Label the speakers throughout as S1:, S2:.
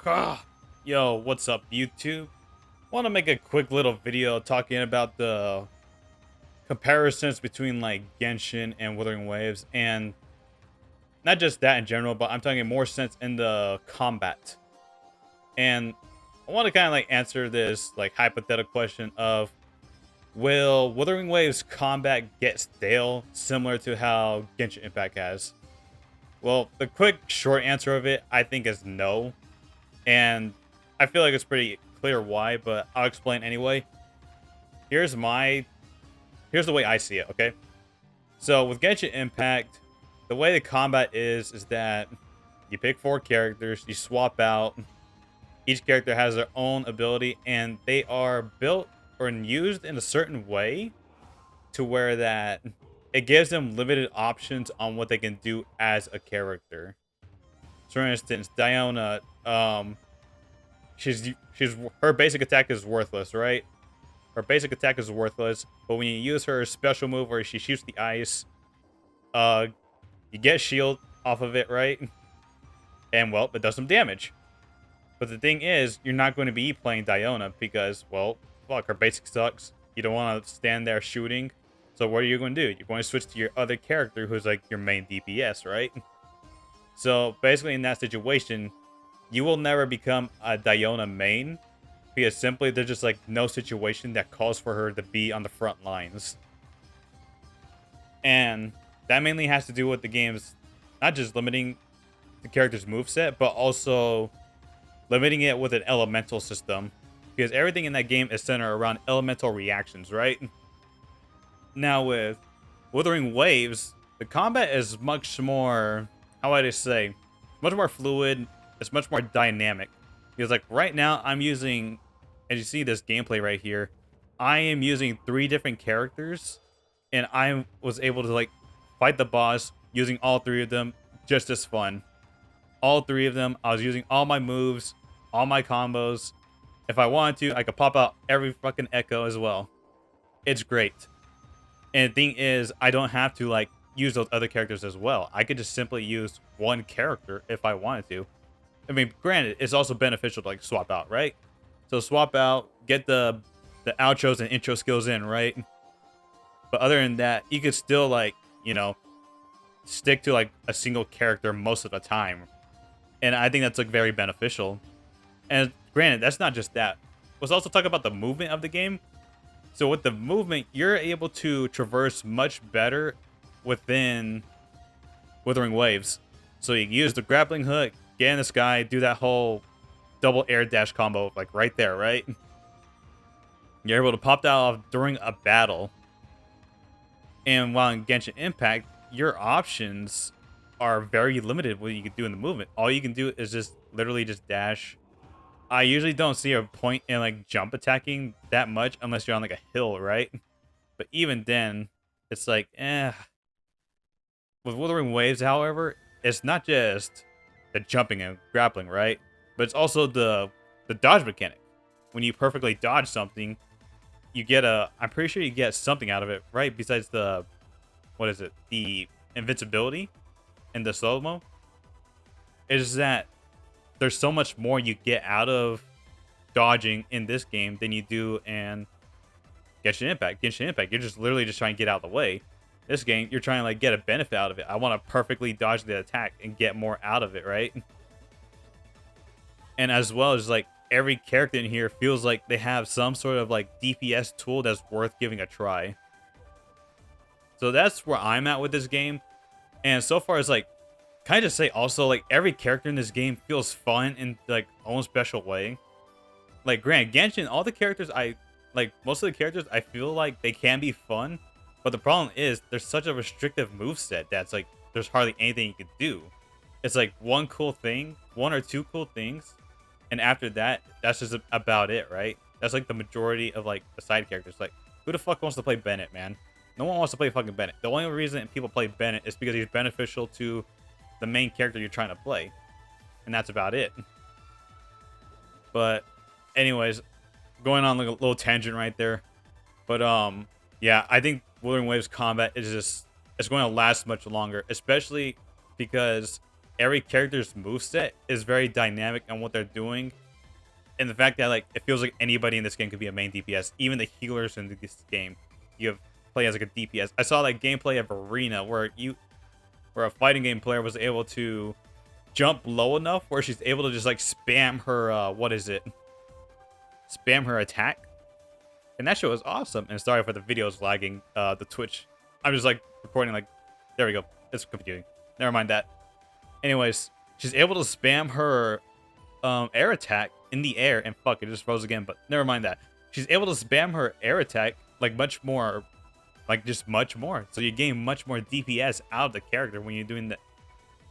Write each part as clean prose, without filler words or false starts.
S1: Ah, yo, what's up, YouTube? Want to make a quick little video talking about the comparisons between like Genshin and Wuthering Waves, and not just that in general, but I'm talking more sense in the combat. And I want to kind of like answer this like hypothetical question of, will Wuthering Waves combat get stale similar to how Genshin Impact has? Well, the quick short answer of it, I think, is no. And I feel like it's pretty clear why, but I'll explain anyway. Here's my here's the way I see it, okay? So with Genshin Impact, the way the combat is that you pick 4 characters, you swap out. Each character has their own ability, and they are built or used in a certain way to where that it gives them limited options on what they can do as a character. So for instance, Diona, she's her basic attack is worthless, right? Her basic attack is worthless, but when you use her special move where she shoots the ice, uh, you get shield off of it, right? And well, it does some damage. But the thing is, you're not going to be playing Diona because, well, fuck, her basic sucks. You don't want to stand there shooting. So what are you going to do? You're going to switch to your other character who's like your main DPS, right? So basically in that situation, you will never become a Diona main because simply there's just like no situation that calls for her to be on the front lines. And that mainly has to do with the game's not just limiting the character's moveset, but also limiting it with an elemental system. Because everything in that game is centered around elemental reactions, right? Now with Wuthering Waves, the combat is much more, how would I say, much more fluid. It's much more dynamic. Because like right now I'm using, as you see this gameplay right here, I am using 3 different characters, and I was able to like fight the boss using all 3 of them just as fun. All 3 of them, I was using all my moves, all my combos. If I wanted to, I could pop out every fucking echo as well. It's great. And the thing is, I don't have to like use those other characters as well. I could just simply use one character if I wanted to. I mean, granted, it's also beneficial to like swap out, right? So swap out, get the outros and intro skills in, right? But other than that, you could still like, stick to like a single character most of the time. And I think that's like very beneficial. And granted, that's not just that. Let's also talk about the movement of the game. So with the movement, you're able to traverse much better within Wuthering Waves. So you use the grappling hook, get in the sky, do that whole double air dash combo, like right there, right? You're able to pop that off during a battle. And while in Genshin Impact, your options are very limited what you can do in the movement. All you can do is just literally just dash. I usually don't see a point in like jump attacking that much unless you're on like a hill, right? But even then, it's like, With Wuthering Waves, however, it's not just the jumping and grappling, right? But it's also the dodge mechanic. When you perfectly dodge something, you get I'm pretty sure you get something out of it, right? Besides what is it? The invincibility and the slow-mo. Is that there's so much more you get out of dodging in this game than you do in Genshin Impact. Genshin Impact, you're just literally just trying to get out of the way. This game, you're trying to like get a benefit out of it. I want to perfectly dodge the attack and get more out of it, right? And as well as like every character in here feels like they have some sort of like DPS tool that's worth giving a try. So that's where I'm at with this game. And so far as like, can I just say also like every character in this game feels fun in like own special way. Like Grant Genshin, all the characters most of the characters I feel like they can be fun, but the problem is there's such a restrictive moveset that's like there's hardly anything you could do. It's like one or two cool things, and after that, that's just about it, right? That's like the majority of like the side characters. Like, who the fuck wants to play Bennett, man? No one wants to play fucking Bennett. The only reason people play Bennett is because he's beneficial to the main character you're trying to play, and that's about it. But anyways, going on like a little tangent right there. But yeah, I think Wuthering Waves combat is just it's going to last much longer, especially because every character's moveset is very dynamic on what they're doing. And the fact that, like, it feels like anybody in this game could be a main DPS. Even the healers in this game, you have play as like a DPS. I saw like gameplay of Arena where a fighting game player was able to jump low enough where she's able to just like spam her what is it? Spam her attack. And that shit was awesome. And sorry for the videos lagging, the Twitch. I'm just like recording like, there we go. It's computing. Never mind that. Anyways, she's able to spam her air attack in the air, and fuck, it just froze again, but never mind that. She's able to spam her air attack like much more, like just much more. So you gain much more DPS out of the character when you're doing the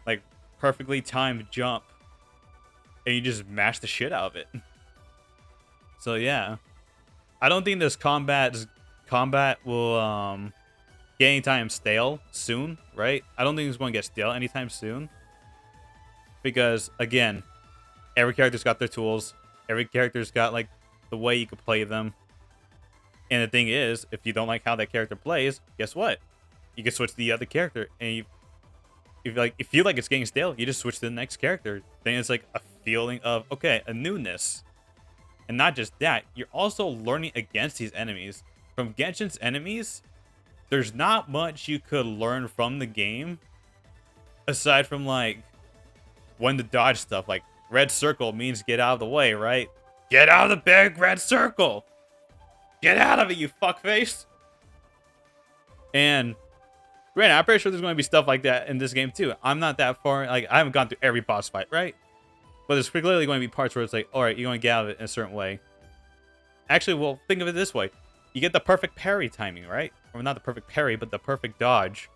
S1: like perfectly timed jump, and you just mash the shit out of it. So yeah, I don't think this combat will get anytime stale soon, right? I don't think it's going to get stale anytime soon, because again, every character's got their tools. Every character's got like the way you could play them. And the thing is, if you don't like how that character plays, guess what? You can switch to the other character, and if you feel like it's getting stale, you just switch to the next character. Then it's like a feeling of, okay, a newness. And not just that, you're also learning against these enemies. From Genshin's enemies, there's not much you could learn from the game aside from like when to dodge stuff. Like red circle means get out of the way, right? Get out of the big red circle. Get out of it, you fuckface. And granted, I'm pretty sure there's going to be stuff like that in this game too. I'm not that far. Like, I haven't gone through every boss fight, right? But there's clearly going to be parts where it's like, all right, you're going to get out of it in a certain way. Actually, well, think of it this way. You get the perfect parry timing, right? Or not the perfect parry, but the perfect dodge.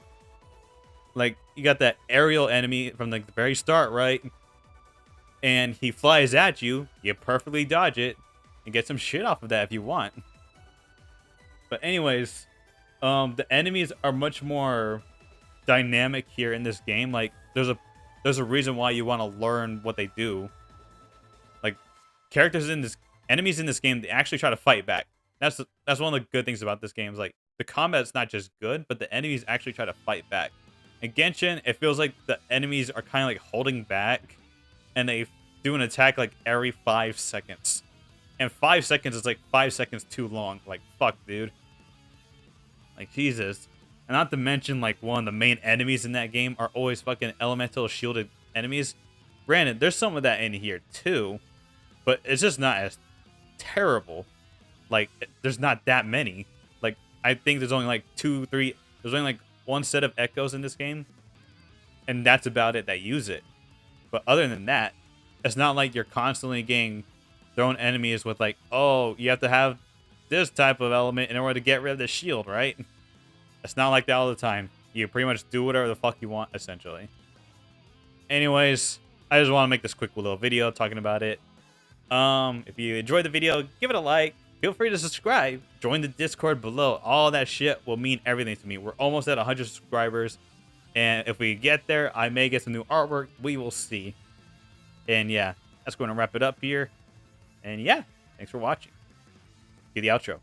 S1: Like, you got that aerial enemy from like the very start, right? And he flies at you. You perfectly dodge it and get some shit off of that if you want. But anyways, the enemies are much more dynamic here in this game. Like, there's a reason why you want to learn what they do. Like, enemies in this game, they actually try to fight back. That's one of the good things about this game. Is like the combat's not just good, but the enemies actually try to fight back. In Genshin, it feels like the enemies are kind of like holding back, and they do an attack like every 5 seconds. And 5 seconds is like 5 seconds too long. Like, fuck, dude. Like, Jesus. And not to mention, like, one of the main enemies in that game are always fucking elemental shielded enemies. Granted, there's some of that in here, too. But it's just not as terrible. Like, there's not that many. Like, I think there's only, like, 2, 3... There's only, like, one set of echoes in this game. And that's about it that use it. But other than that, it's not like you're constantly getting thrown enemies with, like, oh, you have to have this type of element in order to get rid of the shield, right? It's not like that all the time. You pretty much do whatever the fuck you want, essentially. Anyways, I just want to make this quick little video talking about it. If you enjoyed the video, give it a like. Feel free to subscribe. Join the Discord below. All that shit will mean everything to me. We're almost at 100 subscribers. And if we get there, I may get some new artwork. We will see. And yeah, that's going to wrap it up here. And yeah, thanks for watching. Do the outro.